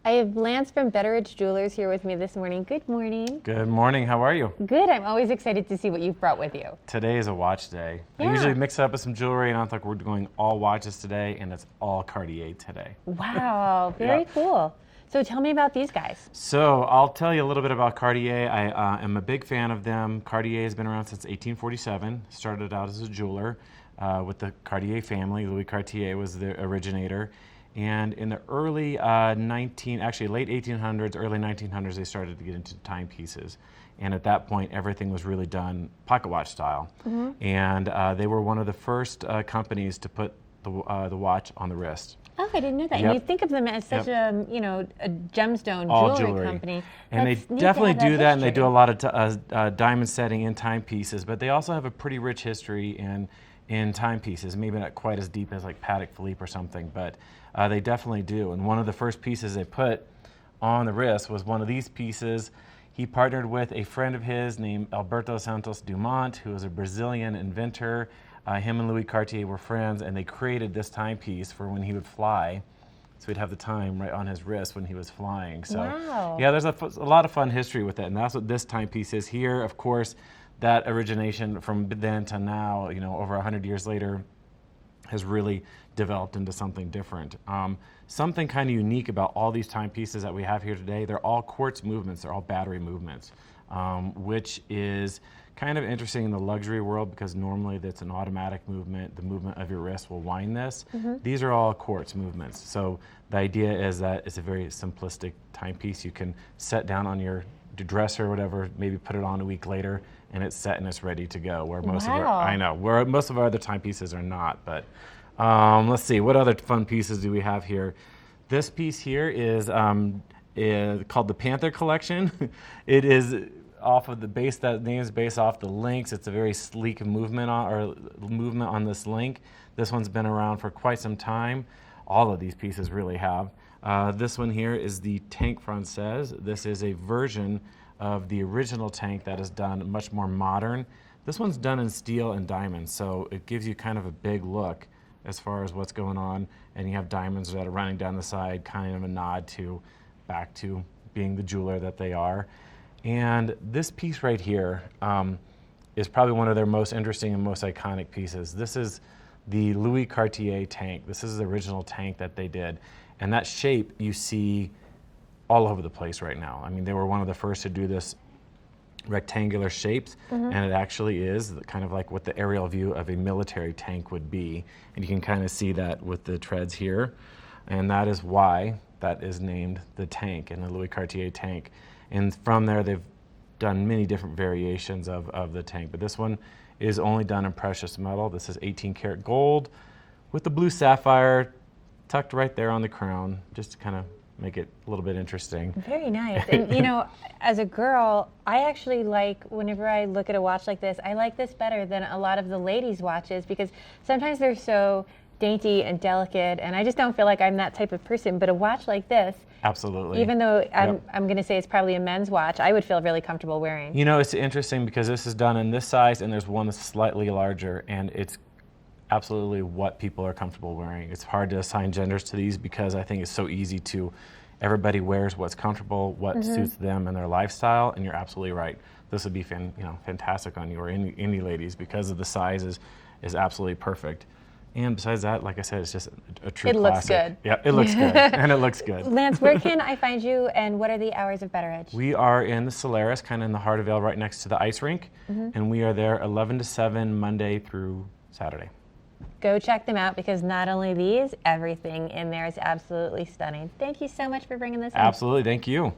I have Lance from Betteridge Jewelers here with me this morning. Good morning. Good morning. How are you? Good. I'm always excited to see what you've brought with you. Today is a watch day. Yeah. I usually mix it up with some jewelry, and I thought we're doing all watches today, and it's all Cartier today. Wow, very cool. So tell me about these guys. So I'll tell you a little bit about Cartier. I am a big fan of them. Cartier has been around since 1847. Started out as a jeweler with the Cartier family. Louis Cartier was the originator. And in the early late 1800s, early 1900s, they started to get into timepieces. And at that point, everything was really done pocket watch style. Mm-hmm. And they were one of the first companies to put the watch on the wrist. Oh, I didn't know that. Yep. And you think of them as such a gemstone All jewelry company. And That's they neat definitely to have do that, and they history. do a lot of diamond setting in timepieces, but they also have a pretty rich history in timepieces, maybe not quite as deep as like Patek Philippe or something, but they definitely do. And one of the first pieces they put on the wrist was one of these pieces. He partnered with a friend of his named Alberto Santos Dumont, who was a Brazilian inventor. Him and Louis Cartier were friends, and they created this timepiece for when he would fly. So he'd have the time right on his wrist when he was flying. So wow. yeah, there's a lot of fun history with it, and that's what this timepiece is here. Of course, that origination from then to now, over 100 years later, has really developed into something different. Something kind of unique about all these timepieces that we have here today, they're all quartz movements, they're all battery movements, which is kind of interesting in the luxury world because normally that's an automatic movement. The movement of your wrist will wind this. Mm-hmm. These are all quartz movements. So the idea is that it's a very simplistic timepiece. You can set down on your dresser or whatever, maybe put it on a week later, and it's set and it's ready to go. Where most of our other timepieces are not. But let's see, what other fun pieces do we have here? This piece here is called the Panther Collection. It is off of the base, that name is based off the links. It's a very sleek movement on this link. This one's been around for quite some time. All of these pieces really have. This one here is the Tank Française. This is a version of the original tank that is done much more modern. This one's done in steel and diamonds, so it gives you kind of a big look as far as what's going on, and you have diamonds that are running down the side, kind of a nod back to being the jeweler that they are. And this piece right here is probably one of their most interesting and most iconic pieces. This is the Louis Cartier tank. This is the original tank that they did. And that shape you see all over the place right now. I mean, they were one of the first to do this rectangular shapes, mm-hmm. and it actually is kind of like what the aerial view of a military tank would be. And you can kind of see that with the treads here. And that is why that is named the tank, and the Louis Cartier tank. And from there, they've done many different variations of the tank. But this one is only done in precious metal. This is 18 karat gold with the blue sapphire tucked right there on the crown, just to kind of make it a little bit interesting. Very nice. And as a girl, I actually like, whenever I look at a watch like this, I like this better than a lot of the ladies' watches because sometimes they're so dainty and delicate, and I just don't feel like I'm that type of person. But a watch like this, absolutely. Even though I'm going to say it's probably a men's watch, I would feel really comfortable wearing. It's interesting because this is done in this size, and there's one that's slightly larger, and it's absolutely what people are comfortable wearing. It's hard to assign genders to these because I think it's so easy to, everybody wears what's comfortable, what mm-hmm. suits them and their lifestyle, and you're absolutely right. This would be fantastic on you or any ladies because of the size is absolutely perfect. And besides that, like I said, it's just a true classic. It looks good. Yeah, it looks good, and it looks good. Lance, where can I find you, and what are the hours of Betteridge? We are in the Solaris, kind of in the heart of Vail, right next to the ice rink, mm-hmm. and we are there 11 to 7, Monday through Saturday. Go check them out because not only these, everything in there is absolutely stunning. Thank you so much for bringing this in. Absolutely, thank you.